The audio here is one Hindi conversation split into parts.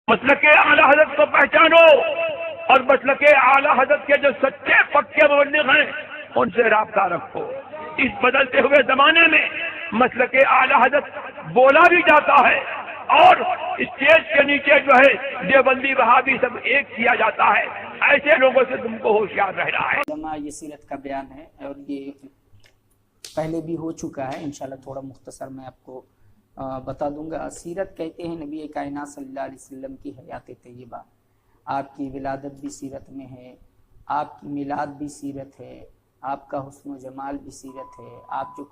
मसलक आला हजरत को पहचानो और मसलक आला हजरत के जो सच्चे पक्के मुबल्लिग हैं उनसे राब्ता रखो। इस बदलते हुए जमाने में मसलक आला हजरत बोला भी जाता है और स्टेज के नीचे जो है देवबंदी वहाबी सब एक किया जाता है। ऐसे लोगों से तुमको होशियार रहना है। ये सीरत का बयान है और ये पहले भी हो चुका है। इंशाल्लाह थोड़ा मुख्तसर मैं आपको बता दूंगा। सीरत कहते हैं नबी कायनात सल्लल्लाहु अलैहि वसल्लम की हयात तय्यबा। आपकी विलादत भी सीरत में है, आपकी मिलाद भी सीरत है, आपका हुस्न व जमाल भी सीरत है, आप जो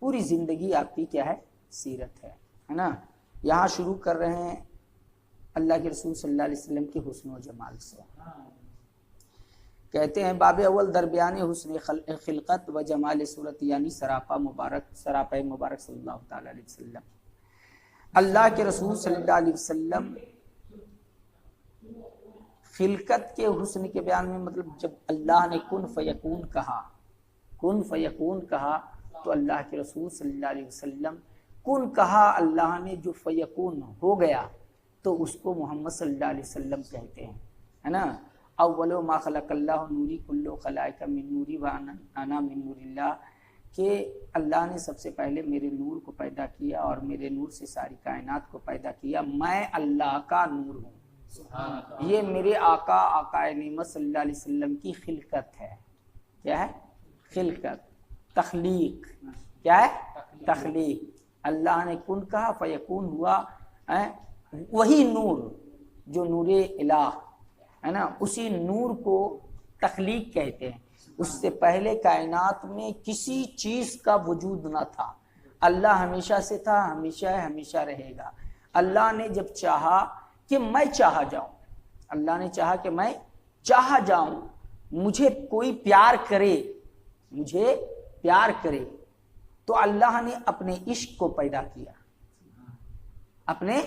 पूरी ज़िंदगी आपकी क्या है, सीरत है ना। यहाँ शुरू कर रहे हैं अल्लाह के रसूल सल्लल्लाहु अलैहि वसल्लम के हुस्न व जमाल से। कहते हैं बाब अव्वल दरबियान हुस्न खिलकत व जमाल सूरत, यानी सरापा मुबारक सल्लल्लाहु ताला अलैहि वसल्लम। अल्लाह के रसूल सल्लल्लाहु अलैहि वसल्लम खिलकत के हुस्न के बयान में, मतलब जब अल्लाह ने कुन फयकून कहा तो अल्लाह के रसूल सल्लल्लाहु अलैहि वसल्लम कुन कहा, अल्लाह ने जो फयकून हो गया तो उसको मोहम्मद सल्लल्लाहु अलैहि वसल्लम कहते हैं, है ना। अव्वलो मा खलक़ल्लाहु नूरी कुल्लु खलाइका मिन नूरी व अना मिन नूरिल्लाह, के अल्लाह ने सबसे पहले मेरे नूर को पैदा किया और मेरे नूर से सारी कायनात को पैदा किया। मैं अल्लाह का नूर हूँ। ये मेरे आकाए नेमत सल्लल्लाहु अलैहि वसल्लम की खिलकत है। क्या है? खिलकत, तख्लीक। क्या है? तख्लीक। अल्लाह ने कुन कहा फयकून हुआ, वही नूर जो नूरे इलाह है ना, उसी नूर को तख्लीक कहते हैं। उससे पहले कायनात में किसी चीज का वजूद न था। अल्लाह हमेशा से था, हमेशा है, हमेशा रहेगा। अल्लाह ने जब चाहा कि मैं चाहा जाऊं, अल्लाह ने चाहा कि मैं चाहा जाऊं, मुझे कोई प्यार करे, मुझे प्यार करे, तो अल्लाह ने अपने इश्क को पैदा किया, अपने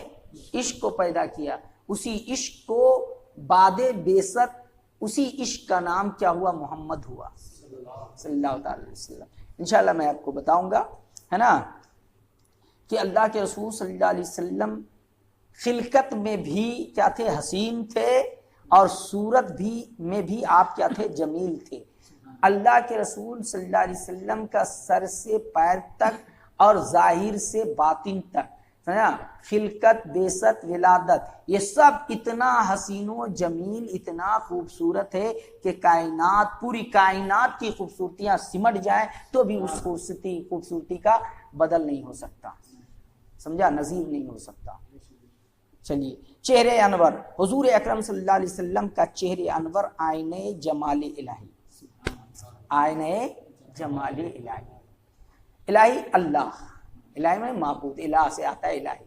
इश्क को पैदा किया। उसी इश्क को बादे बेसत, उसी इश्क का नाम क्या हुआ? मोहम्मद हुआ सल्लल्लाहु अलैहि वसल्लम। इंशाल्लाह मैं आपको बताऊंगा, है ना, कि अल्लाह के रसूल सल्लल्लाहु अलैहि वसल्लम खिलकत में भी क्या थे? हसीन थे, और सूरत में भी आप क्या थे? जमील थे। अल्लाह के रसूल सल्लल्लाहु अलैहि वसल्लम का सर से पैर तक और जाहिर से बातिन तक, समझा, खिलकत, बेसत, विलादत, ये सब इतना हसीनो जमील, इतना खूबसूरत है कि कायनात, पूरी कायनात की खूबसूरतियां सिमट जाए तो भी उस खूबसूरती का बदल नहीं हो सकता, समझा, नजीर नहीं हो सकता। चलिए, चेहरे अनवर, हुजूर अकरम सल्लल्लाहु अलैहि वसल्लम का चेहरे अनवर आईने जमाल इलाही, आईने जमाल इलाही। इलाही अल्लाह, इलाही में माबूद, इलाह से आता है इलाही,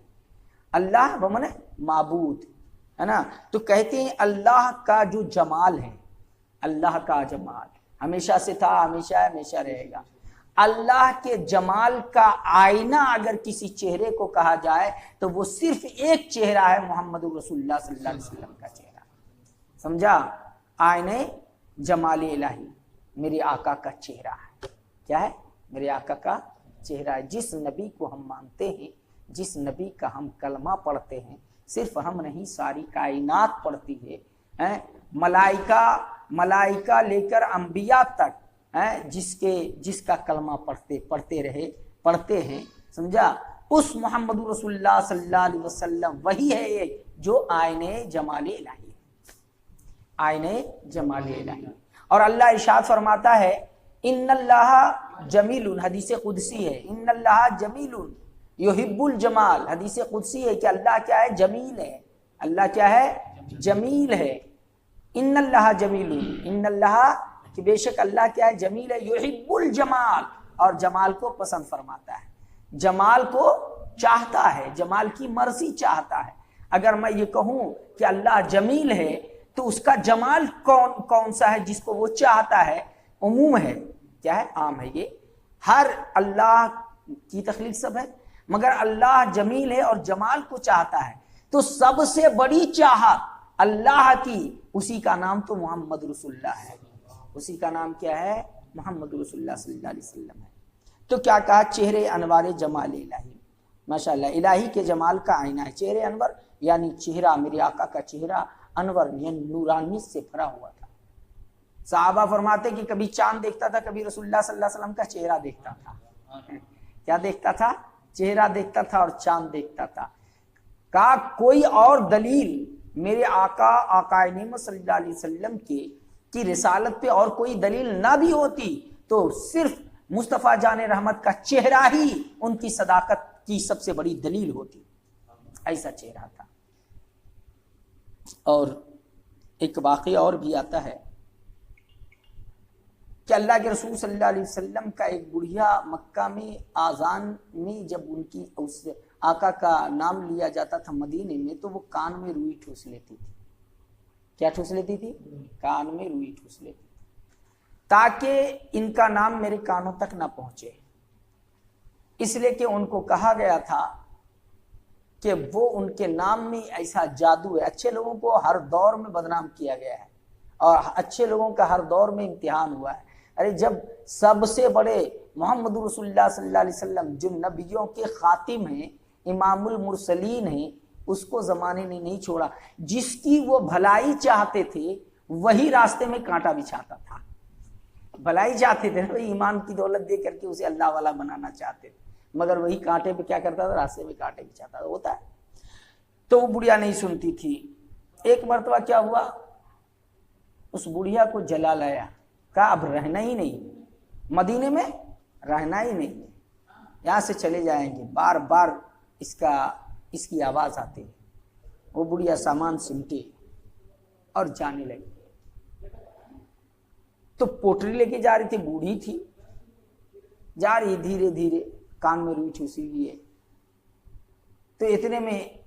अल्लाह वो माने माबूद, है ना। तो कहते हैं अल्लाह का जो जमाल है, अल्लाह का जमाल हमेशा से था, हमेशा है, हमेशा रहेगा। अल्लाह के जमाल का आईना अगर किसी चेहरे को कहा जाए तो वो सिर्फ एक चेहरा है, मोहम्मद रसूलुल्लाह सल्लल्लाहु अलैहि वसल्लम का चेहरा, समझा। आईने जमाल इलाही, मेरे आका का चेहरा है। क्या है? मेरे आका का चेहरा है। जिस नबी को हम मानते हैं, जिस नबी का हम कलमा पढ़ते हैं, सिर्फ हम नहीं, सारी कायनात पढ़ती है, मलाइका लेकर अंबिया तक, जिसका कलमा पढ़ते हैं, समझा। उस मोहम्मद रसूलुल्लाह सल्लल्लाहु अलैहि वसल्लम वही है जो आईने जमाल इलाही, आईने जमाल इलाही। और अल्लाह इरशाद फरमाता है इन्नल्लाह जमीलुन, हदीस कुदसी है, इन्नल्लाह जमीलुन युहिब्बुल जमाल, हदीस कुदसी है कि अल्लाह क्या है? जमील है। अल्लाह क्या है? जमील है। इन्नल्लाह जमीलुन, इन्नल्लाह कि बेशक अल्लाह क्या है? जमील है। युहिब्बुल जमाल, और जमाल को पसंद फरमाता है, जमाल को चाहता है, जमाल की मर्जी चाहता है। अगर मैं ये कहूं कि अल्लाह जमील है तो उसका जमाल कौन सा है जिसको वो चाहता है? उमूम है, क्या है? आम है। ये हर अल्लाह की तख्लीक सब है, मगर अल्लाह जमील है और जमाल को चाहता है, तो सबसे बड़ी चाहत अल्लाह की, उसी का नाम तो मोहम्मद रसूलुल्लाह है। उसी का नाम क्या है? मोहम्मद रसूलुल्लाह सल्लल्लाहु अलैहि वसल्लम है। तो क्या कहा? चेहरे अनवारे जमाल इलाही, माशाअल्लाह, इलाही के जमाल का आईना है। चेहरे अनवर यानी चेहरा, मेरे आका का चेहरा अनवर यानी नूरानियत से भरा हुआ था। साहबा फरमाते कि कभी चांद देखता था, कभी रसूलुल्लाह सल्लल्लाहु अलैहि वसल्लम का चेहरा देखता था। क्या देखता था? चेहरा देखता था और चांद देखता था। का कोई और दलील मेरे आका आकाए-नेमत सल्लल्लाहु अलैहि वसल्लम की रिसालत पे और कोई दलील ना भी होती तो सिर्फ मुस्तफ़ा जाने रहमत का चेहरा ही उनकी सदाकत की सबसे बड़ी दलील होती। ऐसा चेहरा था। और एक वाक़या और भी आता है कि अल्लाह के रसूल सल्लल्लाहु अलैहि वसल्लम का एक बुढ़िया मक्का में आज़ान में जब उनकी उस आका का नाम लिया जाता था मदीने में, तो वो कान में रुई ठूस लेती थी। क्या ठूस लेती थी? कान में रुई ठूस लेती थी, ताकि इनका नाम मेरे कानों तक ना पहुंचे। इसलिए कि उनको कहा गया था कि वो उनके नाम में ऐसा जादू है। अच्छे लोगों को हर दौर में बदनाम किया गया है और अच्छे लोगों का हर दौर में इम्तिहान हुआ है। अरे जब सबसे बड़े मोहम्मद रसूलुल्लाह सल्लल्लाहु अलैहि वसल्लम जो नबियों के खातिम हैं, इमामुल मुरसलीन हैं, उसको जमाने ने नहीं छोड़ा। जिसकी वो भलाई चाहते थे वही रास्ते में कांटा बिछाता था। भलाई चाहते थे ना, ईमान की दौलत दे करके उसे अल्लाह वाला बनाना चाहते थे, मगर वही कांटे पे क्या करता था? रास्ते में कांटे बिछाता था। होता है। तो वो बुढ़िया नहीं सुनती थी। एक मरतबा क्या हुआ, उस बुढ़िया को जला लाया, कहा अब रहना ही नहीं, मदीने में रहना ही नहीं, यहाँ से चले जाएंगे। बार बार इसकी आवाज आती है। वो बुढ़िया सामान सिमटी और जाने लगी। तो पोटरी लेके जा रही थी, बूढ़ी थी, जा रही धीरे धीरे, कान में रुई ठूसी हुई है। तो इतने में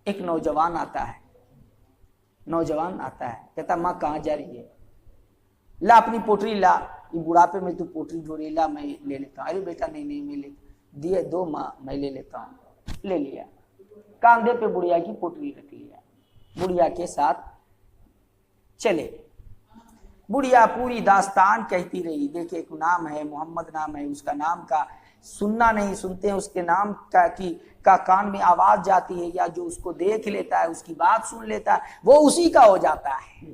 एक नौजवान आता है। कहता माँ कहाँ जा रही है? ला अपनी पोटरी ला, ये बुढ़ापे में तू पोटरी ढोरी, ला मैं ले लेता हूँ। अरे बेटा नहीं मैं ले दिए, दो माँ मैं ले लेता हूँ। ले लिया, कांधे पे बुढ़िया की पोटरी रख लिया, बुढ़िया के साथ चले। बुढ़िया पूरी दास्तान कहती रही। देखिए एक नाम है, मोहम्मद नाम है, उसका नाम का सुनना नहीं सुनते हैं, उसके नाम का कान में आवाज जाती है, या जो उसको देख लेता है, उसकी बात सुन लेता है, वो उसी का हो जाता है।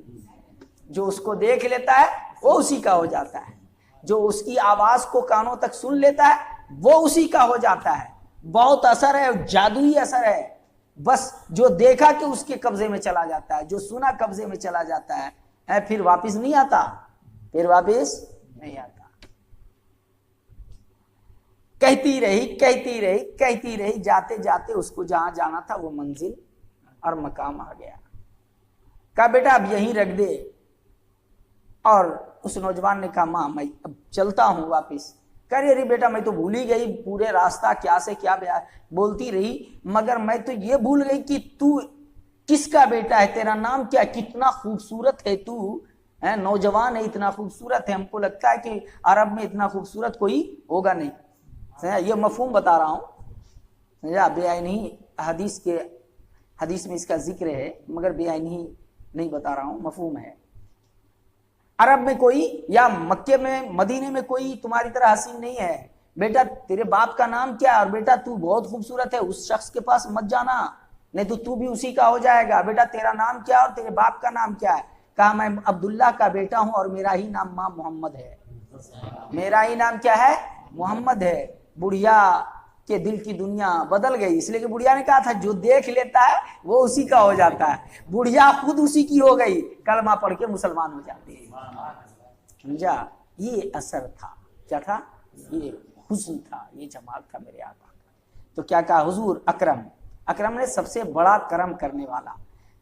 जो उसको देख लेता है वो उसी का हो जाता है। जो उसकी आवाज को कानों तक सुन लेता है वो उसी का हो जाता है। बहुत असर है, जादुई असर है। बस जो देखा कि उसके कब्जे में चला जाता है, जो सुना कब्जे में चला जाता है, फिर वापिस नहीं आता, कहती रही। जाते जाते उसको जहां जाना था वो मंजिल और मकाम आ गया। कहा बेटा अब यहीं रख दे। और उस नौजवान ने कहा माँ मैं अब चलता हूं वापिस। कह रही अरे बेटा मैं तो भूल ही गई, पूरे रास्ता क्या से क्या बोलती रही, मगर मैं तो ये भूल गई कि तू किसका बेटा है, तेरा नाम क्या, कितना खूबसूरत है तू, है नौजवान है, इतना खूबसूरत है। हमको लगता है कि अरब में इतना खूबसूरत कोई होगा नहीं। ये मफहूम बता रहा हूँ, समझा? बेआईनी हदीस में इसका जिक्र है, मगर बेआईनी नहीं बता रहा हूँ, मफहूम है। अरब में कोई या मक्के में मदीने में कोई तुम्हारी तरह हसीन नहीं है। बेटा तेरे बाप का नाम क्या है? और बेटा तू बहुत खूबसूरत है, उस शख्स के पास मत जाना, नहीं तो तू भी उसी का हो जाएगा। बेटा तेरा नाम क्या और तेरे बाप का नाम क्या है? कहा मैं अब्दुल्ला का बेटा हूं और मेरा ही नाम माँ मोहम्मद है। मेरा ही नाम क्या है? मोहम्मद है। बुढ़िया के दिल की दुनिया बदल गई, इसलिए कि बुढ़िया ने कहा था जो देख लेता है वो उसी का हो जाता है। बुढ़िया खुद उसी की हो गई, कलमा पढ़ के मुसलमान हो जाते हैं। समझा? ये असर था। क्या था? ये हुस्न था, ये जमाल था मेरे आका का। तो क्या कहा? हुजूर अकरम ने सबसे बड़ा करम करने वाला।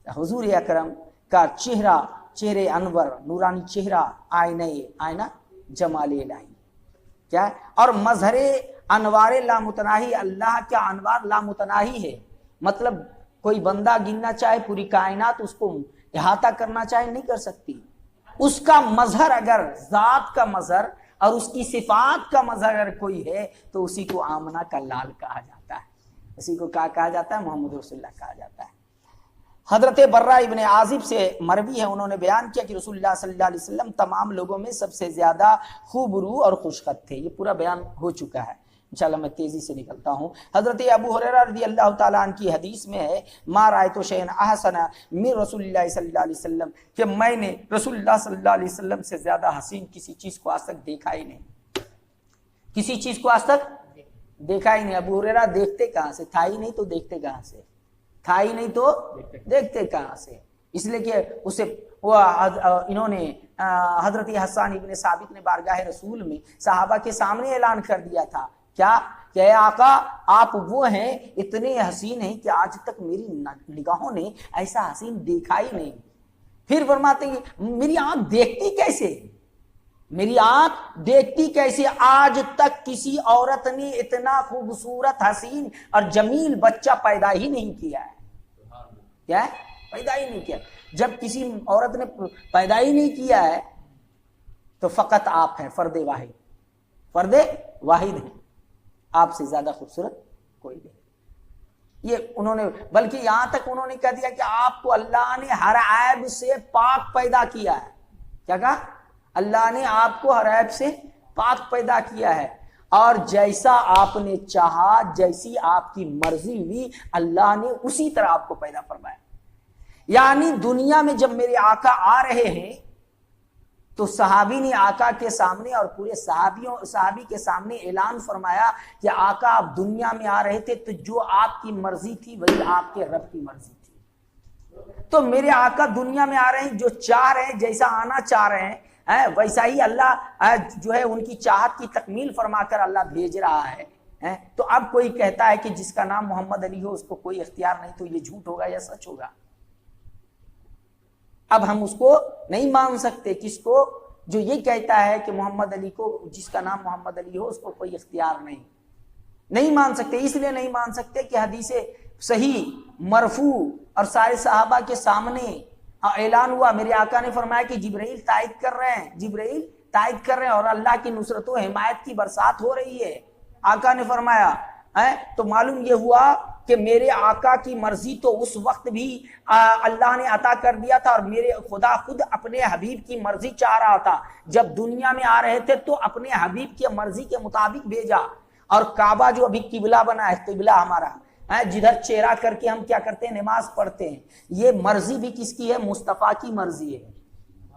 हुजूर अकरम का चेहरे अनवर, नूरानी चेहरा, आईना जमाले इलाही। क्या है? और मजहरे अनवारे लामुतनाही, अल्लाह का अनवार लामुतनाही है। मतलब कोई बंदा गिनना चाहे पूरी कायनात, उसको इहाता करना चाहे नहीं कर सकती। उसका मजहर अगर जात का मजहर और उसकी सिफात का मजहर अगर कोई है तो उसी को आमना का लाल कहा जाता है। उसी को क्या कहा जाता है? मोहम्मद रसूलुल्लाह कहा जाता है। हजरत बर्रा इब्ने आजिब से मरवी है, उन्होंने बयान किया कि रसूलुल्लाह सल्लल्लाहु अलैहि वसल्लम तमाम लोगों में सबसे ज्यादा खूबरू और खुशखत थे। ये पूरा बयान हो चुका है। इंशाल्लाह मैं तेजी से निकलता हूँ। हजरत अबू हुरैरा रज़ियल्लाहु ताला अन्हु की हदीस में है, मा रायतु शैअन अहसना मिन रसूलिल्लाह सल्लल्लाहु अलैहि वसल्लम, कि मैंने रसूलुल्लाह सल्लल्लाहु अलैहि वसल्लम से ज्यादा हसीन किसी चीज को आज तक देखा ही नहीं, किसी चीज को आज तक देखा ही नहीं। अबू हुरैरा देखते कहां से, था ही नहीं तो देखते कहां से, था ही नहीं तो देखते कहां से। इसलिए कि उसे वो इन्होंने हजरत हसन इब्ने साबित ने बारगाह रसूल में सहाबा के सामने ऐलान कर दिया था, क्या कि आका आप वो हैं इतने हसीन हैं कि आज तक मेरी निगाहों ने ऐसा हसीन देखा ही नहीं। फिर फरमाते हैं मेरी आंख देखती कैसे, मेरी आंख देखती कैसे, आज तक किसी औरत ने इतना खूबसूरत हसीन और जमील बच्चा पैदा ही नहीं किया है। क्या है? पैदा ही नहीं किया। जब किसी औरत ने पैदा ही नहीं किया है तो फकत आप हैं, फर्दे वाहिद, फर्दे वाहिद हैं, आपसे ज्यादा खूबसूरत कोई नहीं। ये उन्होंने, बल्कि यहां तक उन्होंने कह दिया कि आपको अल्लाह ने हर ऐब से पाक पैदा किया है। क्या कहा? अल्लाह ने आपको हर ऐब से पाक पैदा किया है, और जैसा आपने चाहा, जैसी आपकी मर्जी हुई, अल्लाह ने उसी तरह आपको पैदा फरमाया। यानी दुनिया में जब मेरे आका आ रहे हैं तो सहाबी ने आका के सामने और पूरे सहाबी के सामने ऐलान फरमाया कि आका आप दुनिया में आ रहे थे तो जो आपकी मर्जी थी वही आपके रब की मर्जी थी। तो मेरे आका दुनिया में आ रहे हैं, जो चाह रहे हैं, जैसा आना चाह रहे हैं, वैसा ही अल्लाह जो है उनकी चाहत की तकमील फरमाकर अल्लाह भेज रहा है। तो अब कोई कहता है कि जिसका नाम मोहम्मद अली हो उसको कोई इख्तियार नहीं, तो ये झूठ होगा या सच होगा? अब हम उसको नहीं मान सकते, किसको? जो ये कहता है कि मोहम्मद अली को, जिसका नाम मोहम्मद अली हो उसको कोई इख्तियार नहीं मान सकते। इसलिए नहीं मान सकते कि हदीसे सही मरफू और सारे सहाबा के सामने ऐलान हुआ, मेरे आका ने फरमाया कि जिब्राइल तायद कर रहे हैं, जिब्राइल तायद कर रहे हैं और अल्लाह की नुसरत व हिमायत की बरसात हो रही है। आका ने फरमाया है, तो मालूम ये हुआ कि मेरे आका की मर्जी तो उस वक्त भी अल्लाह ने अता कर दिया था, और मेरे खुदा खुद अपने हबीब की मर्जी चाह रहा था। जब दुनिया में आ रहे थे तो अपने हबीब की मर्जी के मुताबिक भेजा, और काबा जो अभी किबला बना है, किबला हमारा है, जिधर चेहरा करके हम क्या करते हैं, नमाज पढ़ते हैं, ये मर्जी भी किसकी है? मुस्तफा की मर्जी है,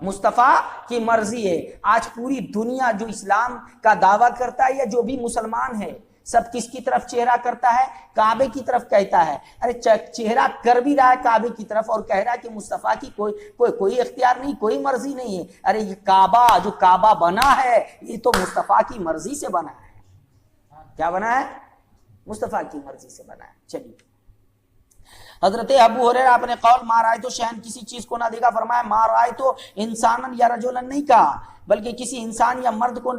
मुस्तफा की मर्जी है। आज पूरी दुनिया जो इस्लाम का दावा करता है या जो भी मुसलमान है, सब किसकी तरफ चेहरा करता है? काबे की तरफ कहता है। अरे चेहरा कर भी रहा है काबे की तरफ और कह रहा है कि मुस्तफा की कोई इख्तियार नहीं, कोई मर्जी नहीं है। अरे ये काबा, जो काबा बना है, ये तो मुस्तफा की मर्जी से बना है। क्या बना है? मुस्तफा की मर्जी से बना है। चलिए, हजरत अबू हुरैरा अपने कौल माराए तो शहन किसी चीज को ना देखा, फरमाया माराए तो इंसानन या रजुलन नहीं कहा, बल्कि किसी इंसान या मर्द को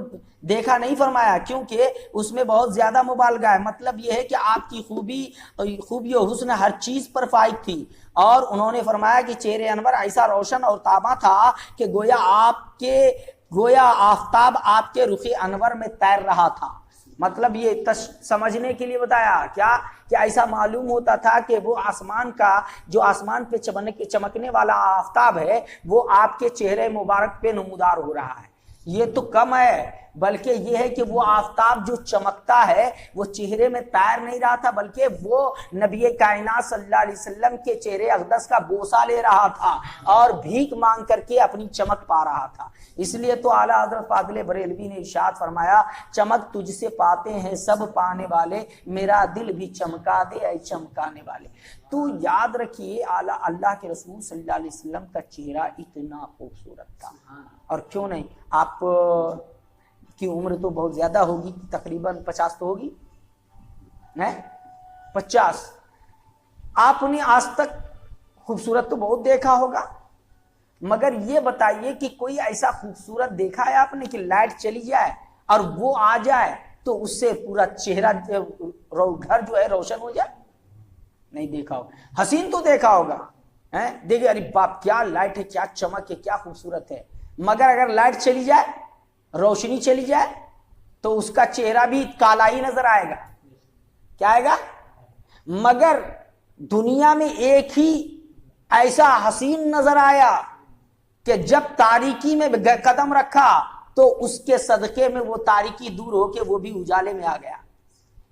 देखा नहीं फरमाया, क्योंकि उसमें बहुत ज्यादा मुबालगा है। मतलब यह है कि आपकी खूबी और हुस्न हर चीज पर फाइक थी। और उन्होंने फरमाया कि चेहरे अनवर ऐसा रोशन और ताबा था कि गोया आफताब आपके रुखे अनवर में तैर रहा था। मतलब ये समझने के लिए बताया क्या कि ऐसा मालूम होता था कि वो आसमान का, जो आसमान पे चमकने वाला आफताब है, वो आपके चेहरे मुबारक पे नमूदार हो रहा है। ये तो कम है, बल्कि ये है कि वो आफताब जो चमकता है वो चेहरे में तैर नहीं रहा था, बल्कि वो नबी कायनात सल्लल्लाहु अलैहि वसल्लम के चेहरे अक़दस का बोसा ले रहा था और भीख मांग करके अपनी चमक पा रहा था। इसलिए तो आला हज़रत फाज़िल बरेलवी ने इरशाद फरमाया, चमक तुझसे पाते हैं सब पाने वाले, मेरा दिल भी चमका दे ऐ चमकाने वाले। तो याद रखिए, आला अल्लाह के रसूल सल्लल्लाहु अलैहि वसल्लम का चेहरा इतना खूबसूरत था। और क्यों नहीं, आप की उम्र तो बहुत ज्यादा होगी, तकरीबन 50 तो होगी, है 50। आपने आज तक खूबसूरत तो बहुत देखा होगा, मगर ये बताइए कि कोई ऐसा खूबसूरत देखा है आपने कि लाइट चली जाए और वो आ जाए तो उससे पूरा चेहरा, घर जो है रोशन हो जाए? नहीं देखा होगा। हसीन तो देखा होगा, हैं, देखिए अरे बाप क्या लाइट है, क्या चमक है, क्या खूबसूरत है। मगर अगर लाइट चली जाए, रोशनी चली जाए, तो उसका चेहरा भी काला ही नजर आएगा। क्या आएगा? मगर दुनिया में एक ही ऐसा हसीन नजर आया कि जब तारीकी में कदम रखा तो उसके सदके में वो तारीकी दूर होके वो भी उजाले में आ गया।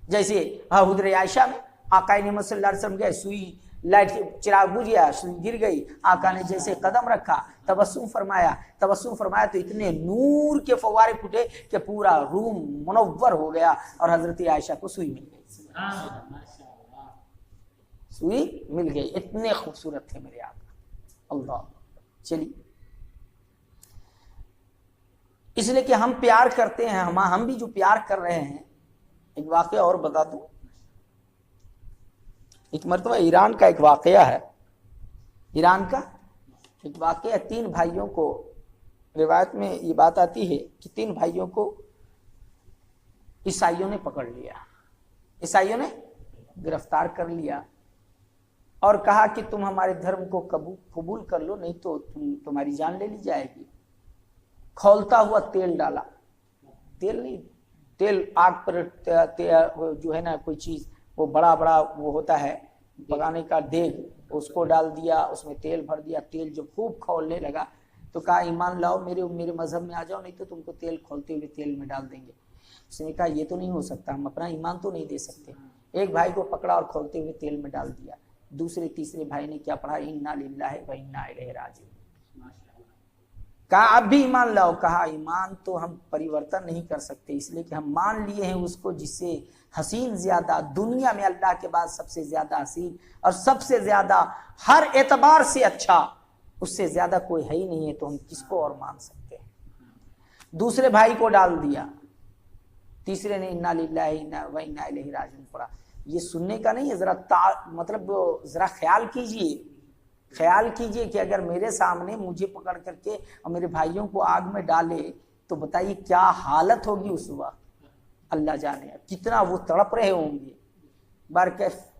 जैसे हुजरे आयशा में आका नेमत सल्लल्लाहु अलैहि वसल्लम गए, सुई लाइट चिराग बुझ गया, सुई गिर गई, आका ने जैसे कदम रखा, तबस्सुम फरमाया तो इतने नूर के फव्वारे फूटे कि पूरा रूम मुनव्वर हो गया और हजरत आयशा को सुई मिल गई। सुई मिल गई, इतने खूबसूरत थे मेरे आका। अल्लाह। चलिए, इसलिए कि हम प्यार करते हैं, हम भी जो प्यार कर रहे हैं। एक वाकया और बता दूं, एक मरतबा ईरान का एक वाकया है, ईरान का एक वाकया। 3 भाइयों को, रिवायत में ये बात आती है कि 3 भाइयों को ईसाइयों ने पकड़ लिया, ईसाइयों ने गिरफ्तार कर लिया और कहा कि तुम हमारे धर्म को कबूल कर लो, नहीं तो तुम्हारी जान ले ली जाएगी। खौलता हुआ तेल डाला, तेल नहीं, तेल आग पर जो है ना कोई चीज, वो बड़ा बड़ा वो होता है पकाने का देग, उसको डाल दिया, उसमें तेल भर दिया। तेल जब खूब खौलने लगा तो कहा ईमान लाओ, मेरे मजहब में आ जाओ, नहीं तो तुमको तेल खौलते हुए तेल में डाल देंगे। उसने कहा ये तो नहीं हो सकता, हम अपना ईमान तो नहीं दे सकते। एक भाई को पकड़ा और खौलते हुए तेल में डाल दिया। दूसरे तीसरे भाई ने क्या पढ़ा, इन्ना लिल्लाहि व इन्ना इलैहि राजिऊन। कहा अब भी ईमान लाओ। कहा ईमान तो हम परिवर्तन नहीं कर सकते, इसलिए कि हम मान लिए हैं उसको जिससे हसीन ज्यादा, दुनिया में अल्लाह के बाद सबसे ज्यादा हसीन और सबसे ज्यादा हर एतबार से अच्छा, उससे ज्यादा कोई है ही नहीं है, तो हम किसको और मान सकते हैं। दूसरे भाई को डाल दिया, तीसरे ने इन्ना लिल्लाहि व इन्ना इलैहि राजिऊन पढ़ा। ये सुनने का नहीं है, मतलब जरा ख्याल कीजिए कि अगर मेरे सामने मुझे पकड़ करके और मेरे भाइयों को आग में डाले तो बताइए क्या हालत होगी उस वक्त। अल्लाह जाने कितना वो तड़प रहे होंगे। बारकैफ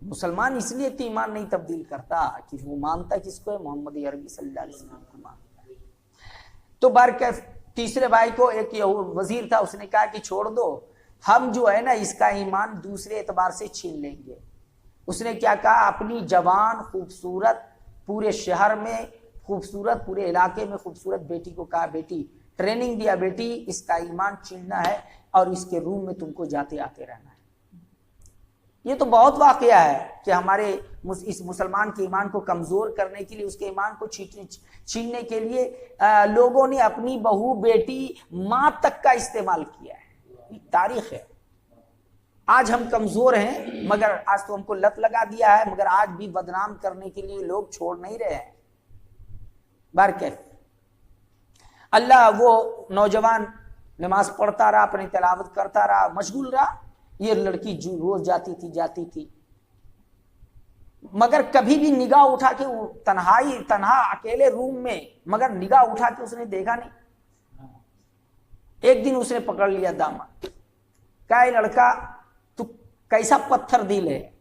मुसलमान इसलिए तो ईमान नहीं तब्दील करता कि वो मानता किसको है, मोहम्मद अरबी सल्लल्लाहु अलैहि वसल्लम को मानता है। तो बारकैफ तीसरे भाई को एक वजीर था, उसने कहा कि छोड़ दो, हम जो है ना इसका ईमान दूसरे एतबार से छीन लेंगे। उसने क्या कहा, अपनी जवान खूबसूरत, पूरे शहर में खूबसूरत, पूरे इलाके में खूबसूरत बेटी को कहा, बेटी ट्रेनिंग दिया, बेटी इसका ईमान छीनना है और इसके रूम में तुमको जाते आते रहना है। ये तो बहुत वाकया है कि हमारे इस मुसलमान के ईमान को कमजोर करने के लिए, उसके ईमान को छीनने के लिए लोगों ने अपनी बहू, बेटी, मां तक का इस्तेमाल किया है। तारीख है। आज हम कमजोर हैं, मगर आज तो हमको लत लगा दिया है, मगर आज भी बदनाम करने के लिए लोग छोड़ नहीं रहे हैं। बारकैफ अल्लाह, वो नौजवान नमाज पढ़ता रहा, अपनी तिलावत करता रहा, मशगूल रहा। ये लड़की जो रोज जाती थी, मगर कभी भी निगाह उठा के, तन्हा अकेले रूम में, मगर निगाह उठा के उसने देखा नहीं। एक दिन उसने पकड़ लिया दामन, कहा लड़का तू कैसा पत्थर दिल है,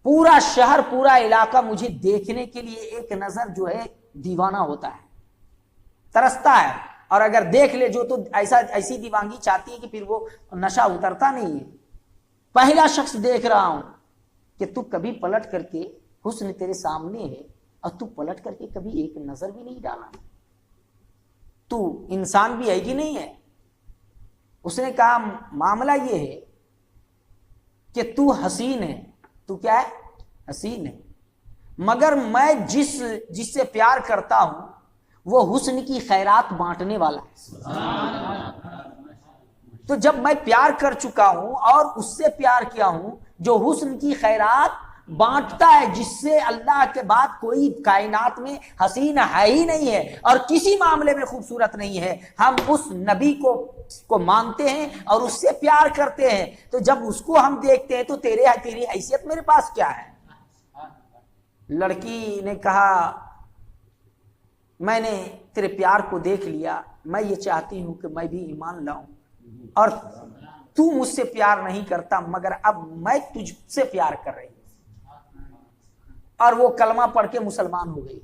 पूरा शहर, पूरा इलाका मुझे देखने के लिए एक नजर जो है दीवाना होता है, तरसता है, और अगर देख ले जो तो ऐसी दीवानगी चाहती है कि फिर वो नशा उतरता नहीं है। पहला शख्स देख रहा हूं कि तू कभी पलट करके, हुस्न तेरे सामने है और तू पलट करके कभी एक नजर भी नहीं डाला, तू इंसान भी है कि नहीं है। उसने कहा मामला ये है कि तू हसीन है, तू क्या है, हसीन है, मगर मैं जिससे प्यार करता हूं वो हुस्न की खैरात बांटने वाला है। तो जब मैं प्यार कर चुका हूं और उससे प्यार किया हूं जो हुस्न की खैरात बांटता है, जिससे अल्लाह के बाद कोई कायनात में हसीन है ही नहीं है और किसी मामले में खूबसूरत नहीं है, हम उस नबी को मानते हैं और उससे प्यार करते हैं। तो जब उसको हम देखते हैं तो तेरी हैसियत मेरे पास क्या है। लड़की ने कहा मैंने तेरे प्यार को देख लिया, मैं ये चाहती हूं कि मैं भी ईमान लाऊं, और तू मुझसे प्यार नहीं करता, मगर अब मैं तुझसे प्यार कर रही हूं। और वो कलमा पढ़ के मुसलमान हो गई।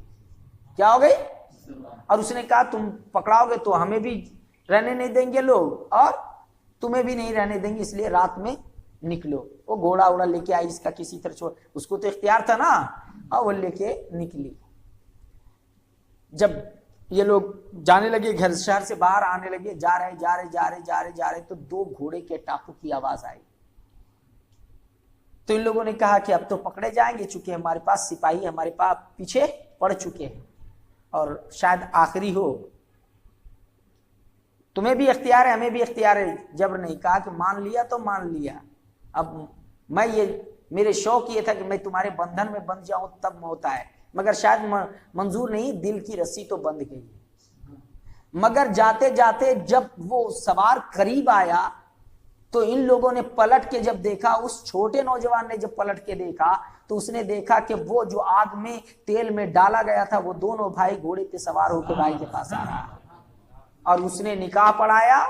क्या हो गई? और उसने कहा तुम पकड़ाओगे तो हमें भी रहने नहीं देंगे लोग और तुम्हें भी नहीं रहने देंगे, इसलिए रात में निकलो। वो घोड़ा उड़ा लेके आई, इसका किसी तरह छोड़, उसको तो इख्तियार था ना, और वो लेके निकली। जब ये लोग जाने लगे, घर शहर से बाहर आने लगे, जा रहे तो 2 घोड़े के टापू की आवाज आई। तो इन लोगों ने कहा कि अब तो पकड़े जाएंगे, चूंकि हमारे पास सिपाही हमारे पास पीछे पड़ चुके हैं और शायद आखिरी हो, तुम्हें भी इख्तियार है हमें भी इख्तियार है। जब नहीं कहा कि मान लिया तो मान लिया, अब मैं मेरे शौक ये था कि मैं तुम्हारे बंधन में बंध जाऊं तब होता है, मगर शायद मंजूर नहीं, दिल की रस्सी तो बंध गई। मगर जाते जाते जब वो सवार करीब आया तो इन लोगों ने पलट के जब देखा, उस छोटे नौजवान ने जब पलट के देखा तो उसने देखा कि वो जो आग में तेल में डाला गया था, वो दोनों भाई घोड़े पे सवार होकर भाई के पास आ रहा, और उसने निकाह पढ़ाया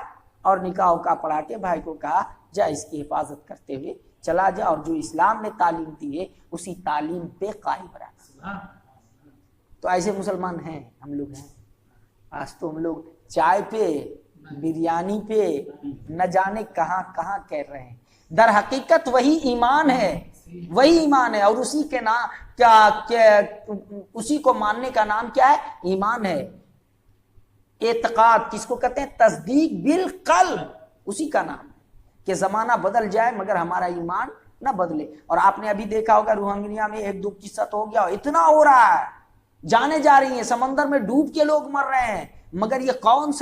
और निकाह का पढ़ा के भाई को कहा जा इसकी हिफाजत करते हुए चला जा, और जो इस्लाम ने तालीम दी है उसी तालीम पे कायम रहना। तो ऐसे मुसलमान हैं हम लोग हैं। आज तो हम लोग चाय पे, बिरयानी पे, न जाने कहां कहां कह रहे हैं। दर हकीकत वही ईमान है, वही ईमान है, और उसी के नाम क्या उसी को मानने का नाम क्या है? ईमान है। एतकाद किसको कहते हैं? तस्दीक बिल कल्ब, उसी का नाम है। कि जमाना बदल जाए मगर हमारा ईमान ना बदले। और आपने अभी देखा होगा रोहिंग्या में 1-2 किस्सा तो हो गया, इतना हो रहा है, जाने जा रही है, समंदर में डूब के लोग मर रहे हैं, मगर ये कौन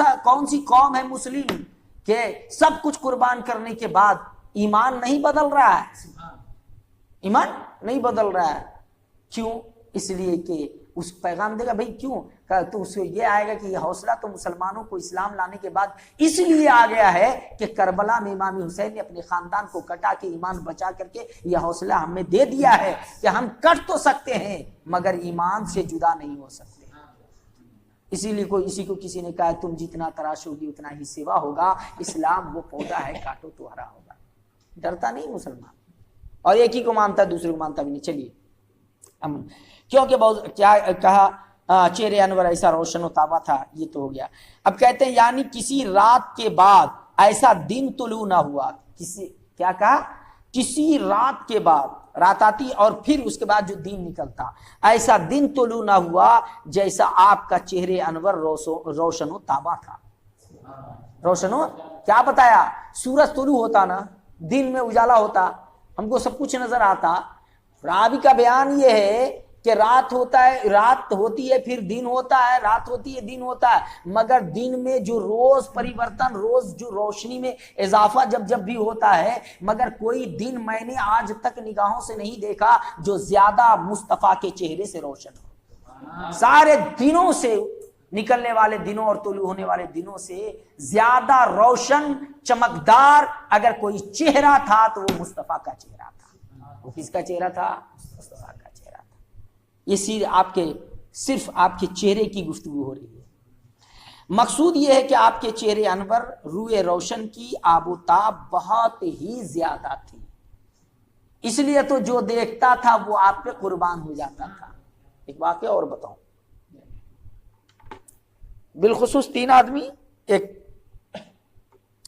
सी कौम है मुस्लिम के सब कुछ कुर्बान करने के बाद ईमान नहीं बदल रहा है, ईमान नहीं बदल रहा है। क्यों? इसलिए कि उस पैगाम देगा भाई, क्यों? तो उसको ये आएगा कि ये हौसला तो मुसलमानों को इस्लाम लाने के बाद इसलिए आ गया है कि करबला में इमाम हुसैन ने अपने खानदान को कटा के ईमान बचा करके ये हौसला हमें दे दिया है कि हम कट तो सकते हैं मगर ईमान से जुदा नहीं हो सकते। इसीलिए इसी को किसी ने कहा तुम जितना तराशोगी उतना ही सेवा होगा, इस्लाम वो पौधा है काटो तो हरा होगा। डरता नहीं मुसलमान, और एक ही को मानता दूसरे को मानता भी नहीं। चलिए हम, क्योंकि बहुत क्या कहा, चेहरे अनवर ऐसा रोशन ताबा था, ये तो हो गया। अब कहते हैं यानी किसी रात के बाद ऐसा दिन तुलू ना हुआ, किसी क्या कहा, किसी रात के बाद, रात आती और फिर उसके बाद जो दिन निकलता, ऐसा दिन तुलू ना हुआ जैसा आपका चेहरे अनवर रोशनो ताबा था। रोशनो क्या बताया? सूरज तुलू होता ना, दिन में उजाला होता, हमको सब कुछ नजर आता। रावी का बयान ये है कि रात होता है, रात होती है फिर दिन होता है, रात होती है दिन होता है, मगर दिन में जो रोज परिवर्तन, रोज जो रोशनी में इजाफा जब जब भी होता है, मगर कोई दिन मैंने आज तक निगाहों से नहीं देखा जो ज्यादा मुस्तफा के चेहरे से रोशन हो। सारे दिनों से, निकलने वाले दिनों और तुलू होने वाले दिनों से ज्यादा रोशन चमकदार अगर कोई चेहरा था तो वो मुस्तफा का चेहरा था। वो किसका चेहरा था? मुस्तफा का चेहरा था। ये सिर्फ आपके चेहरे की गुफ्तगू हो रही है। मकसूद ये है कि आपके चेहरे अनवर रूए रोशन की आबोताब बहुत ही ज्यादा थी, इसलिए तो जो देखता था वो आप पे कुर्बान हो जाता था। एक वाकया और बताऊं, बिलखुसूस 3 आदमी, एक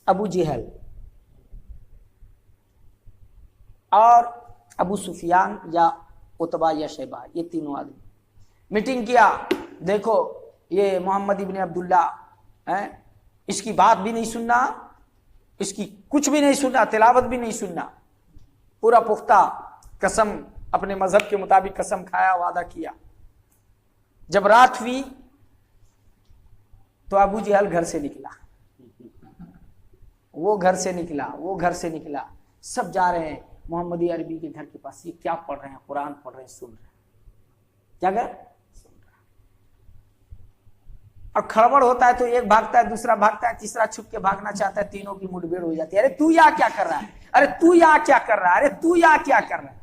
अबू जहल और अबू सुफियान या उतबा या शैबा, ये तीनों आदमी मीटिंग किया। देखो ये मोहम्मद इब्न अब्दुल्ला है, इसकी बात भी नहीं सुनना, इसकी कुछ भी नहीं सुनना, तिलावत भी नहीं सुनना, पूरा पुख्ता कसम, अपने मजहब के मुताबिक कसम खाया, वादा किया। जब रात हुई तो अबू जहल घर से निकला, वो घर से निकला, सब जा रहे हैं मोहम्मदी अरबी के घर के पास। ये क्या पढ़ रहे हैं? कुरान पढ़ रहे हैं, सुन रहे हैं। क्या कर? सुन रहे हैं। और खड़बड़ होता है तो एक भागता है, दूसरा भागता है, तीसरा छुप के भागना चाहता है, तीनों की मुठभेड़ हो जाती है। अरे तू यहाँ क्या कर रहा है? अरे तू यहाँ क्या कर रहा है? अरे तू यहाँ क्या कर रहा है?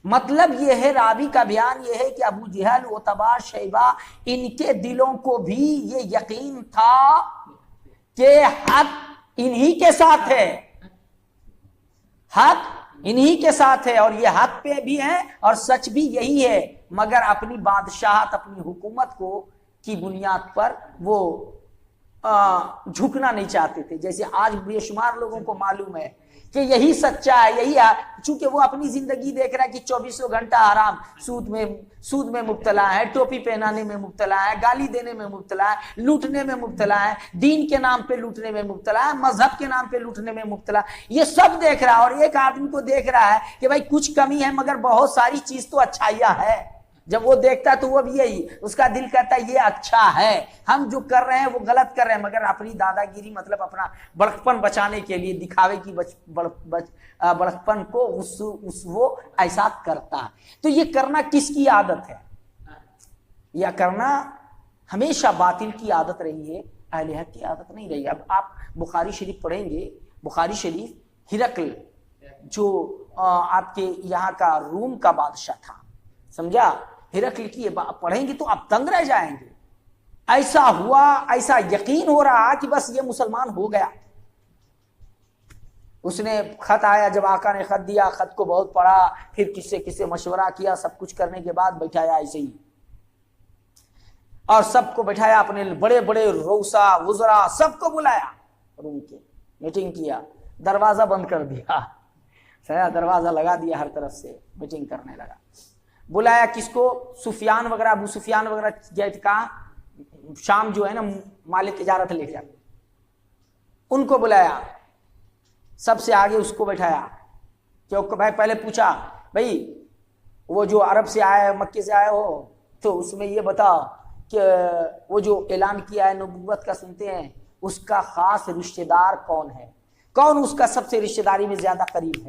मतलब ये है, रावी का बयान ये है कि अबू जहल, उतबा, शैबा, इनके दिलों को भी ये यकीन था कि हक इन्हीं के साथ है, हक इन्हीं के साथ है, और ये हक पे भी है और सच भी यही है, मगर अपनी बादशाहत, अपनी हुकूमत को की बुनियाद पर वो झुकना नहीं चाहते थे। जैसे आज बेशुमार लोगों को मालूम है कि यही सच्चा है, यही है। चूंकि वो अपनी जिंदगी देख रहा है कि 24 घंटा आराम, सूद में मुब्तला है, टोपी पहनाने में मुब्तला है, गाली देने में मुब्तला है, लूटने में मुब्तला है, दीन के नाम पे लूटने में मुब्तला है, मजहब के नाम पे लूटने में मुब्तला है। ये सब देख रहा है और एक आदमी को देख रहा है कि भाई कुछ कमी है मगर बहुत सारी चीज तो अच्छाइयां है। जब वो देखता है तो वो भी यही, उसका दिल कहता है ये अच्छा है, हम जो कर रहे हैं वो गलत कर रहे हैं, मगर अपनी दादागिरी मतलब अपना बड़कपन बचाने के लिए, दिखावे की बड़कपन को वो ऐसा करता है। तो ये करना किसकी आदत है? यह करना हमेशा बातिल की आदत रही है, अहले हक की आदत नहीं रही। अब आप बुखारी शरीफ पढ़ेंगे, बुखारी शरीफ, हिरकल जो आपके यहाँ का रूम का बादशाह था, समझा, हिरकल की पढ़ेंगे तो आप तंग रह जाएंगे। ऐसा हुआ, ऐसा यकीन हो रहा कि बस ये मुसलमान हो गया। उसने खत आया, जब आका ने खत दिया, खत को बहुत पढ़ा, फिर किससे मशवरा किया, सब कुछ करने के बाद बैठाया ऐसे ही, और सबको बैठाया, अपने बड़े बड़े रोसा वुजरा सबको बुलाया, रूम के मीटिंग किया, दरवाजा बंद कर दिया, दरवाजा लगा दिया, हर तरफ से मीटिंग करने लगा। बुलाया किसको? सुफियान वगैरह, अबू सुफियान वगैरह गए थे कहाँ, शाम जो है ना माल तिजारत लेके जाते, उनको बुलाया, सबसे आगे उसको बैठाया। क्योंकि भाई पहले पूछा, भाई वो जो अरब से आए, मक्के से आए हो, तो उसमें ये बताओ कि वो जो ऐलान किया है नबूवत का, सुनते हैं, उसका खास रिश्तेदार कौन है, कौन उसका सबसे रिश्तेदारी में ज्यादा करीब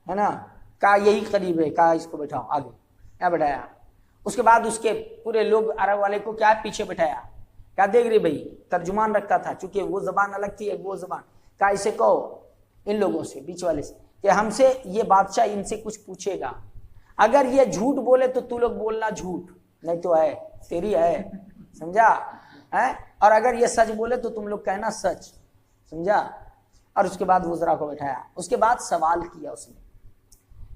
है ना? कहा यही करीब है। कहा इसको बैठाओ आगे, क्या बैठाया। उसके बाद उसके पूरे लोग अरब वाले को क्या पीछे बैठाया। क्या देख रहे भाई, तर्जुमान रखता था, चूंकि वो जबान अलग थी, वो जबान। कहा इसे कहो इन लोगों से, बीच वाले से, कि हमसे ये बादशाह इनसे कुछ पूछेगा, अगर ये झूठ बोले तो तू लोग बोलना झूठ, नहीं तो है तेरी है, समझा है, और अगर ये सच बोले तो तुम लोग कहना सच, समझा। और उसके बाद वज़रा को बैठाया, उसके बाद सवाल किया, उसने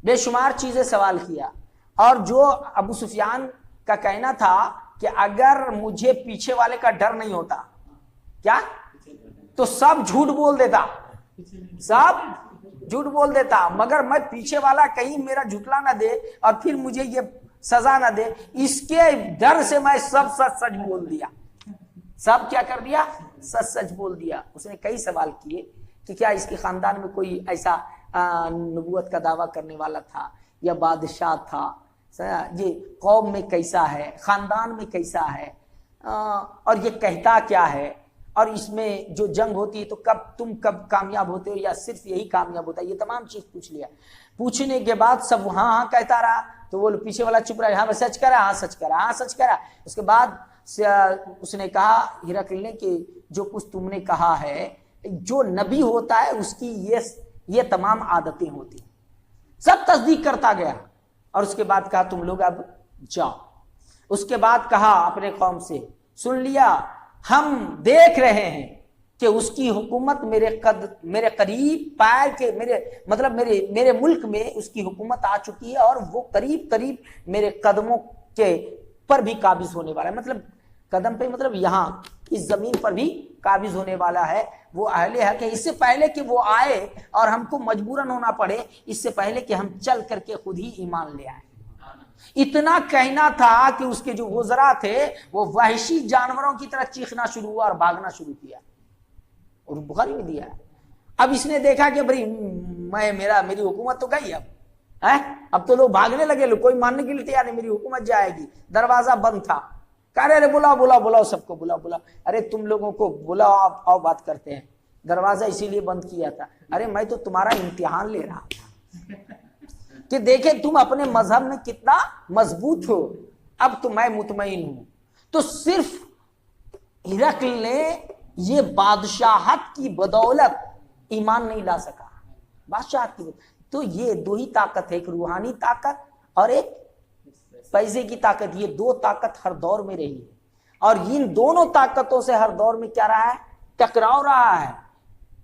बेशुमार चीजें सवाल किया। और जो अबू सुफियान का कहना था कि अगर मुझे पीछे वाले का डर नहीं होता, क्या, तो सब झूठ बोल देता, सब झूठ बोल देता, मगर मैं पीछे वाला कहीं मेरा झुटला ना दे और फिर मुझे ये सजा ना दे, इसके डर से मैं सब सच सच बोल दिया। सब क्या कर दिया? सच सच बोल दिया। उसने कई सवाल किए कि क्या इसके खानदान में कोई ऐसा नबूवत का दावा करने वाला था या बादशाह था, ये कौम में कैसा है, खानदान में कैसा है, और ये कहता क्या है, और इसमें जो जंग होती है तो तुम कब कामयाब होते हो या सिर्फ यही कामयाब होता है, ये तमाम चीज पूछ लिया। पूछने के बाद सब हाँ हाँ कहता रहा, तो वो पीछे वाला चुप रहा, हाँ सच करा, हाँ सच करा, हाँ सच करा। उसके बाद उसने कहा हिरकल ने कि जो कुछ तुमने कहा है, जो नबी होता है उसकी ये तमाम आदतें होती, सब तस्दीक करता गया। और उसके बाद कहा तुम लोग अब जाओ। उसके बाद कहा अपने कौम से, सुन लिया, हम देख रहे हैं कि उसकी हुकूमत मेरे करीब पैर के, मेरे मुल्क में उसकी हुकूमत आ चुकी है और वो करीब करीब मेरे कदमों के पर भी काबिज होने वाला है। मतलब कदम पे, मतलब यहाँ इस जमीन पर भी काबिज होने वाला है। वो अहले हक है। इससे पहले कि वो आए और हमको मजबूरन होना पड़े, इससे पहले कि हम चल करके खुद ही ईमान ले आए। इतना कहना था कि उसके जो वज़रा थे वो वहशी जानवरों की तरह चीखना शुरू हुआ और भागना शुरू किया, और बुखारी में दिया है। अब इसने देखा कि भाई मेरी हुकूमत तो गई, अब तो लोग भागने लगे, लोग कोई मानने के लिए तैयार नहीं, मेरी हुकूमत जाएगी। दरवाजा बंद था। कह रहे बुलाओ सबको, बुलाओ। अरे तुम लोगों को बुलाओ, आओ बात करते हैं। दरवाजा इसीलिए बंद किया था, अरे मैं तो तुम्हारा इम्तिहान ले रहा था कि देखे तुम अपने मजहब में कितना मजबूत हो। अब तो मैं मुतमईन हूं। तो सिर्फ हिरकल ने ये बादशाहत की बदौलत ईमान नहीं ला सका, बादशाहत की। तो ये दो ही ताकत है, एक रूहानी ताकत और एक पैसे की ताकत। ये दो ताकत हर दौर में रही है, और इन दोनों ताकतों से हर दौर में क्या रहा है? टकराव रहा है।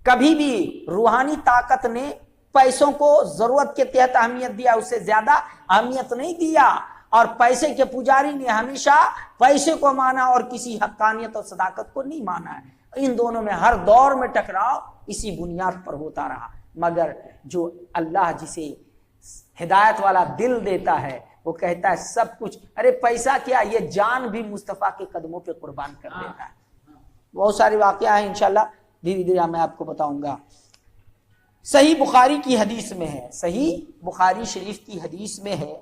कभी भी रूहानी ताकत ने पैसों को जरूरत के तहत अहमियत दिया, उससे ज्यादा अहमियत नहीं दिया। और पैसे के पुजारी ने हमेशा पैसे को माना और किसी हक्कानियत और सदाकत को नहीं माना है। इन दोनों में हर दौर में टकराव इसी बुनियाद पर होता रहा। मगर जो अल्लाह जिसे हिदायत वाला दिल देता है वो कहता है सब कुछ, अरे पैसा क्या, ये जान भी मुस्तफ़ा के कदमों पे कुर्बान कर देता है। बहुत सारे वाक़या हैं, इंशाल्लाह धीरे धीरे मैं आपको बताऊंगा। सही बुखारी की हदीस में है, सही बुखारी शरीफ की हदीस में है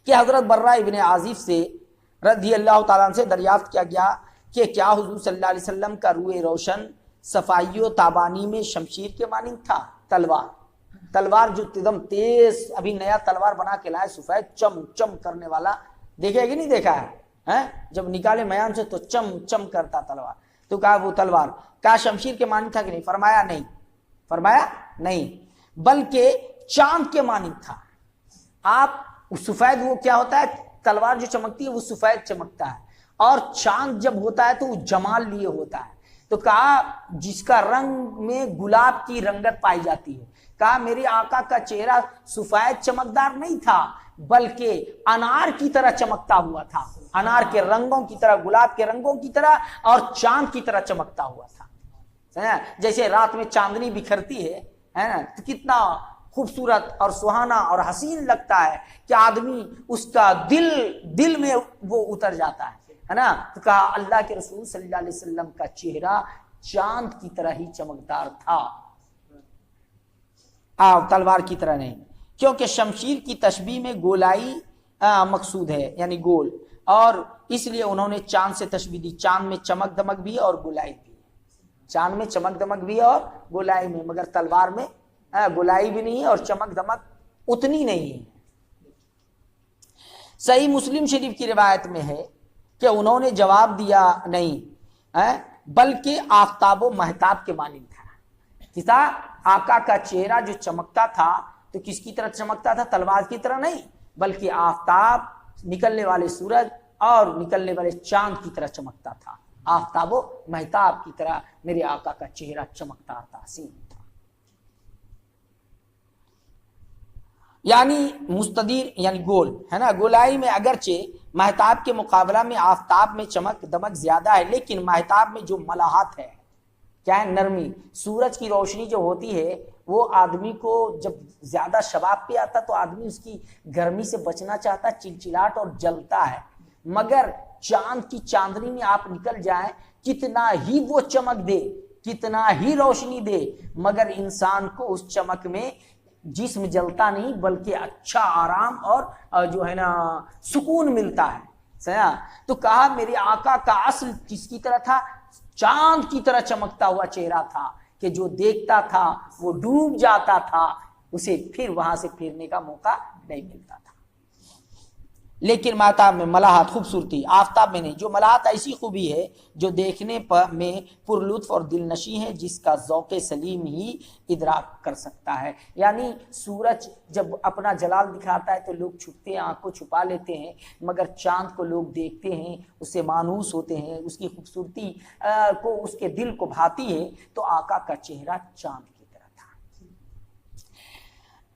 कि हजरत बर्रा इब्न आजिफ से रज़ी अल्लाह ताला अन्हु से दरियाफ्त किया गया कि क्या हुजूर सल्लल्लाहु अलैहि वसल्लम का रूए रोशन सफाई ताबानी में शमशीर के मानिंद था। तलवार जो एकदम तेज, अभी नया तलवार बना के लाए सफेद चम चम करने वाला, देखे कि नहीं देखा है? जब निकाले मयान से तो चम चम करता तलवार। तो कहा वो तलवार क्या शमशीर के मानिंद था कि नहीं? फरमाया नहीं, बल्कि चांद के मानिंद था। आप सफेद, वो क्या होता है, तलवार जो चमकती है वो सफेद चमकता है, और चांद जब होता है तो वो जमाल लिए होता है। तो कहा जिसका रंग में गुलाब की रंगत पाई जाती है। कहा मेरे आका का चेहरा सफेद चमकदार नहीं था, बल्कि अनार की तरह चमकता हुआ था, अनार के रंगों की तरह, गुलाब के रंगों की तरह और चांद की तरह चमकता हुआ था। जैसे रात में चांदनी बिखरती है ना, तो कितना खूबसूरत और सुहाना और हसीन लगता है कि आदमी उसका दिल में वो उतर जाता है ना। तो कहा अल्लाह के रसूल सल्लल्लाहु अलैहि वसल्लम का चेहरा चांद की तरह ही चमकदार था, तलवार की तरह नहीं, क्योंकि शमशीर की तशबीह में गोलाई मकसूद है, यानी गोल, और इसलिए उन्होंने चांद से तशबीह दी। चांद में चमक दमक भी और गोलाई भी, चांद में चमक दमक भी और गोलाई में, मगर तलवार में गोलाई भी नहीं है और चमक दमक उतनी नहीं है। सही मुस्लिम शरीफ की रिवायत में है कि उन्होंने जवाब दिया नहीं, बल्कि आफताबो महताब के मानिंद था। किसा आका का चेहरा जो चमकता था तो किसकी तरह चमकता था? तलवार की तरह नहीं, बल्कि आफताब, निकलने वाले सूरज और निकलने वाले चांद की तरह चमकता था। आफताबो महताब की तरह मेरे आका का चेहरा चमकता था, हसीन था। यानी मुस्तदीर यानी गोल है ना। गोलाई में अगरचे महताब के मुकाबला में आफताब में चमक दमक ज्यादा है, लेकिन महताब में जो मलाहत है, क्या है, नरमी। सूरज की रोशनी जो होती है वो आदमी को जब ज्यादा शबाब पे आता तो आदमी उसकी गर्मी से बचना चाहता, चिलचिलाहट और जलता है। मगर चांद की चांदनी में आप निकल जाए, कितना ही वो चमक दे, कितना ही रोशनी दे, मगर इंसान को उस चमक में जिस्म जलता नहीं, बल्कि अच्छा आराम और जो है ना सुकून मिलता है। सया तो कहा मेरे आका का असल किसकी तरह था? चांद की तरह चमकता हुआ चेहरा था कि जो देखता था वो डूब जाता था, उसे फिर वहां से फिरने का मौका नहीं मिलता था। लेकिन महताब में मलाहत, खूबसूरती, आफताब में नहीं। जो मलाहत ऐसी खूबी है जो देखने पर में पुरलुत्फ और दिलनशी है, जिसका ज़ौक़े सलीम ही इदराक कर सकता है। यानी सूरज जब अपना जलाल दिखाता है तो लोग छुपते हैं, आंख को छुपा लेते हैं, मगर चांद को लोग देखते हैं, उससे मानूस होते हैं, उसकी खूबसूरती को, उसके दिल को भाती है। तो आका का चेहरा चांद की तरह था।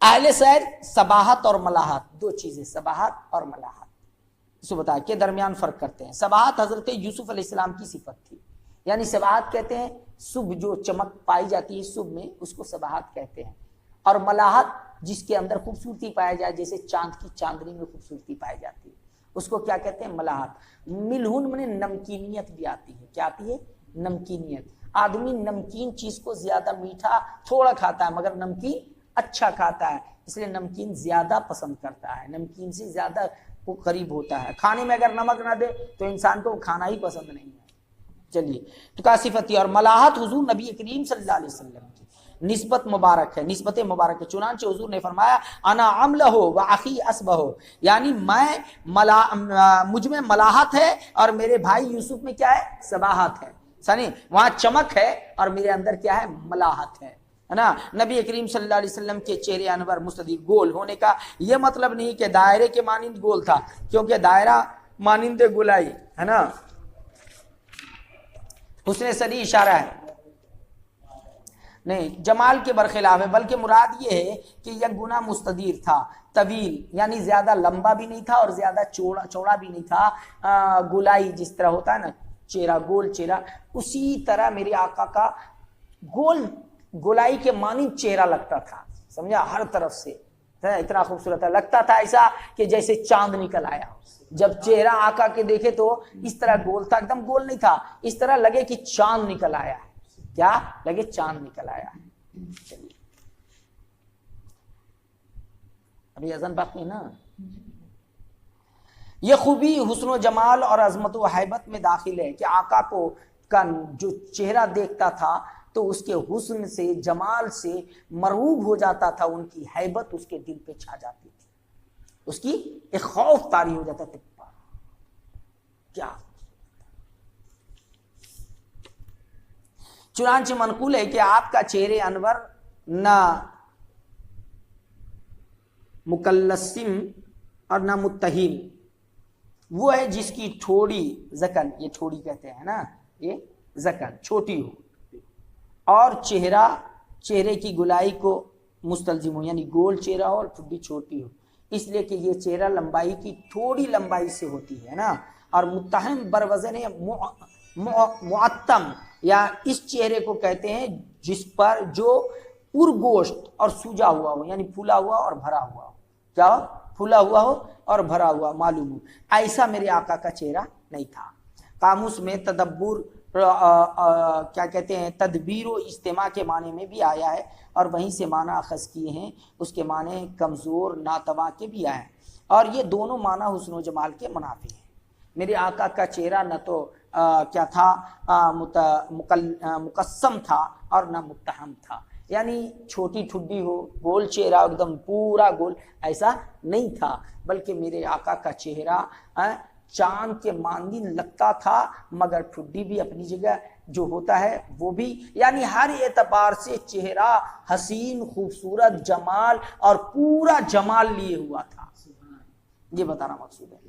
अहले सैर सबाहत और मलाहत, दो चीजें, सबाहत और मलाहत, इसको बता के दरमियान फर्क करते हैं। सबाहत हजरत यूसुफ अलैहिस्सलाम की सिफत थी, यानी सबाहत कहते हैं सुबह जो चमक पाई जाती है सुबह में, उसको सबाहत कहते हैं। और मलाहत जिसके अंदर खूबसूरती पाया जाए, जैसे चांद की चांदनी में खूबसूरती पाई जाती है, उसको क्या कहते हैं? मलाहत। मिलहुन में नमकीनियत भी आती है। क्या आती है? नमकीनियत। आदमी नमकीन चीज को ज्यादा मीठा थोड़ा खाता है, मगर नमकीन अच्छा खाता है, इसलिए नमकीन ज्यादा पसंद करता है, नमकीन से ज्यादा वो करीब होता है। खाने में अगर नमक ना दे तो इंसान को खाना ही पसंद नहीं है। चलिए, तो का सिफती। और मलाहत हुजूर नबी करीम सल्लल्लाहु अलैहि वसल्लम की निस्बत मुबारक है, निस्बत मुबारक है। चुनांचे हुजूर ने फरमाया अना अम्ल हो व अखी असब हो, यानी मैं मुझ में मलाहत है और मेरे भाई यूसुफ में क्या है? सबाहत है। सनी वहां चमक है और मेरे अंदर क्या है? मलाहत है ना। नबी करीम सल्लल्लाहु अलैहि वसल्लम के चेहरे अनवर मुस्तदीर गोल होने का यह मतलब नहीं कि दायरे के मानिंद गोल था, क्योंकि दायरा मानिंद गोलाई है ना, हुस्न सरी इशारा है, नहीं जमाल के बरखिलाफ है। बल्कि मुराद ये है कि यह गुना मुस्तदीर था, तवील, यानी ज्यादा लंबा भी नहीं था और ज्यादा चौड़ा भी नहीं था। गोलाई जिस तरह होता है ना चेहरा, गोल चेहरा, उसी तरह मेरे आका का गोल गोलाई के मानिंद चेहरा लगता था, समझा, हर तरफ से इतना खूबसूरत लगता था, ऐसा कि जैसे चांद निकल आया। जब चेहरा आका के देखे तो इस तरह गोल था, एकदम गोल नहीं था, इस तरह लगे कि चांद निकल आया है। क्या लगे? चांद निकल आया है। चलिए अभी अज़न बात नहीं ना। यह खूबी हुस्न जमाल और अजमत व हैबत में दाखिल है कि आका को का जो चेहरा देखता था तो उसके हुस्न से, जमाल से मरऊब हो जाता था, उनकी हैबत उसके दिल पे छा जाती थी, उसकी एक खौफ तारी हो जाता था। क्या चुनांचे मनकूल है कि आपका चेहरे अनवर ना मुकल्लसिम और ना मुत्तहिम, वो है जिसकी ठोड़ी जकन, ये ठोड़ी कहते हैं ना, ये जकन छोटी हो, और चेहरे की गुलाई को मुस्तलजिम हो, यानी गोल चेहरा हो और ठुड्डी छोटी हो, इसलिए कि ये चेहरा लंबाई की थोड़ी लंबाई से होती है ना। और मुत्तहम बरवजन मुअत्तम, या इस चेहरे को कहते हैं जिस पर जो पुरगोश्त और सूजा हुआ हो, यानी फूला हुआ और भरा हुआ हो। क्या फूला हुआ हो और भरा हुआ मालूम हो, ऐसा मेरे आका का चेहरा नहीं था। कामूस में तदब्बुर क्या कहते हैं, तदबीर व इज्तिमा के माने में भी आया है, और वहीं से माना अखज़ किए हैं, उसके माने कमज़ोर नातवा के भी आए हैं, और ये दोनों माना हुस्न व जमाल के मुनाफी हैं। मेरे आका का चेहरा न तो क्या था, मुकस्सम था और न मुत्तहम था, यानी छोटी ठुड्डी हो, गोल चेहरा एकदम पूरा गोल, ऐसा नहीं था, बल्कि मेरे आका का चेहरा चांद के मांदी लगता था, मगर ठुड्डी भी अपनी जगह जो होता है वो भी, यानी हर एतबार से चेहरा हसीन, खूबसूरत, जमाल और पूरा जमाल लिए हुआ था। ये बताना मकसूद है।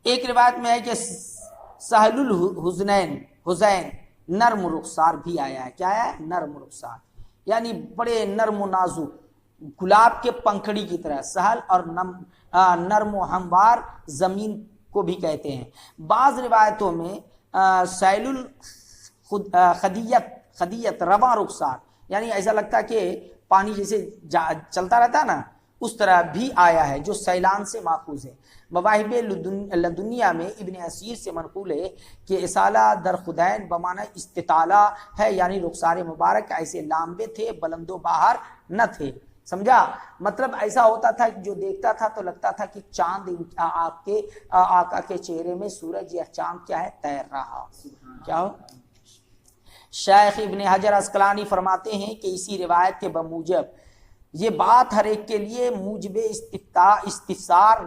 एक रिवायत में है कि सहलुल हुज़ैन नर्म रुखसार भी आया है। क्या है? नर्म रुखसार, यानी बड़े नर्म नाजुक, गुलाब के पंखड़ी की तरह। सहल और नर्म हमवार जमीन को भी कहते हैं। बाज रिवायतों में सैलुल खदियत रवा रुखसार, यानी ऐसा लगता है कि पानी जैसे चलता रहता है ना, उस तरह भी आया है, जो सैलान से माखूज है। मवाहिब लदुनिया में इब्न असीर से मनकूल है कि इसाला दर खुदैन बमाना इस्तिताला है, यानी रुखसार मुबारक ऐसे लांबे थे, बुलंदो बाहर न थे। समझा? मतलब ऐसा होता था कि जो देखता था तो लगता था कि चांद आपके आका के चेहरे में सूरज या चांद क्या है, तैर रहा। क्या हो? शेख इब्न हजर अस्कलानी फरमाते हैं कि इसी रिवायत के बमूजब ये बात हर एक के लिए मूजबे इस्तिफसार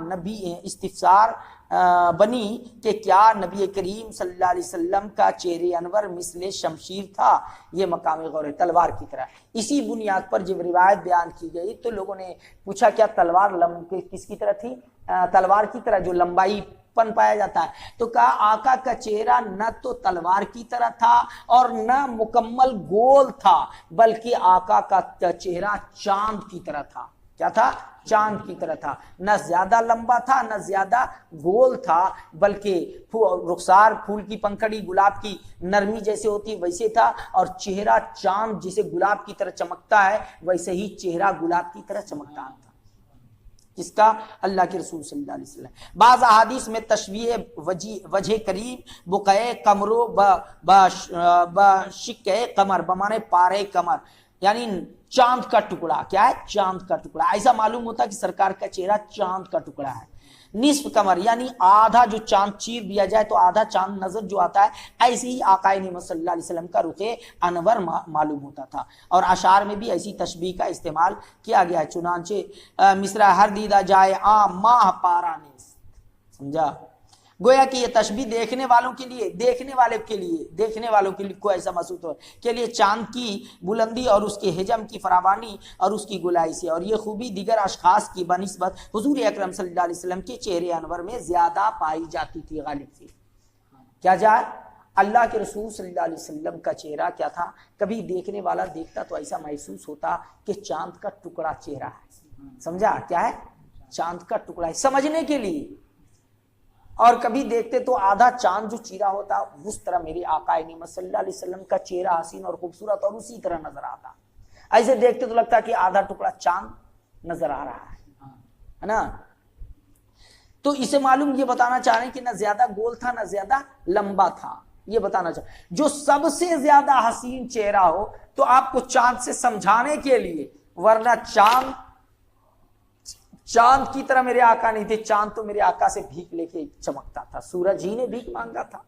बनी कि क्या नबी करीम सल्लल्लाहु अलैहि वसल्लम का चेहरे अनवर मिसले शमशीर था, ये मकाम गौर है, तलवार की तरह। इसी बुनियाद पर जब रिवायत बयान की गई तो लोगों ने पूछा क्या तलवार किसकी तरह थी? तलवार की तरह, जो लंबाई पन पाया जाता है। तो कहा आका का चेहरा न तो तलवार की तरह था और न मुकम्मल गोल था, बल्कि आका का चेहरा चांद की तरह था। क्या था? चांद की तरह था। न ज्यादा लंबा था न ज्यादा गोल था, बल्कि रुखसार फूल की पंखड़ी गुलाब की नरमी जैसे होती वैसे था, और चेहरा चांद जैसे गुलाब की तरह चमकता है वैसे ही चेहरा गुलाब की तरह चमकता था। किसका? अल्लाह के रसूल सल्लल्लाहु अलैहि वसल्लम। बाज़ अहादीस में तशबीह वजह करीब बुक़ए कमरो ब शिक्के कमर बमाने पारे कमर, यानी चांद का टुकड़ा। क्या है? चांद का टुकड़ा। ऐसा मालूम होता है कि सरकार का चेहरा चांद का टुकड़ा है। निस्फ कमर, यानी आधा जो चांद चीर दिया जाए तो आधा चांद नजर जो आता है, ऐसे ही आकाए निमत सल्लल्लाहु अलैहि वसल्लम का रुखे अनवर मालूम होता था। और अशार में भी ऐसी तशबीह का इस्तेमाल किया गया है। चुनांचे मिसरा हर दीदा जाए आ माह पाराने, समझा? गोया कि ये तशबीह देखने वालों के लिए को ऐसा महसूस हो के लिए चांद की बुलंदी और उसके हिजम की फरावानी और उसकी गुलाई से, और ये खूबी दीगर अशखास की बनिस्बत हुजूर अकरम सल्लल्लाहु अलैहि वसल्लम के चेहरे अनवर में ज्यादा पाई जाती थी। गालिब थी। क्या जाए? अल्लाह के रसूल सल्लल्लाहु अलैहि वसल्लम का चेहरा क्या था? कभी देखने वाला देखता तो ऐसा महसूस होता कि चांद का टुकड़ा चेहरा है। समझा? क्या है? चांद का टुकड़ा है। समझने के लिए और कभी देखते तो आधा चांद जो चीरा होता उस तरह मेरे आका नेमत सल्लल्लाहु अलैहि वसल्लम का चेहरा हसीन और खूबसूरत और उसी तरह नजर आता। ऐसे देखते तो लगता कि आधा टुकड़ा चांद नजर आ रहा है ना। तो इसे मालूम ये बताना चाह रहे हैं कि ना ज्यादा गोल था ना ज्यादा लंबा था, ये बताना चाह जो सबसे ज्यादा हसीन चेहरा हो तो आपको चांद से समझाने के लिए, वरना चांद की तरह मेरे आका नहीं थे। चांद तो मेरे आका से भीख लेके चमकता था, सूरज ही ने भीख मांगा था।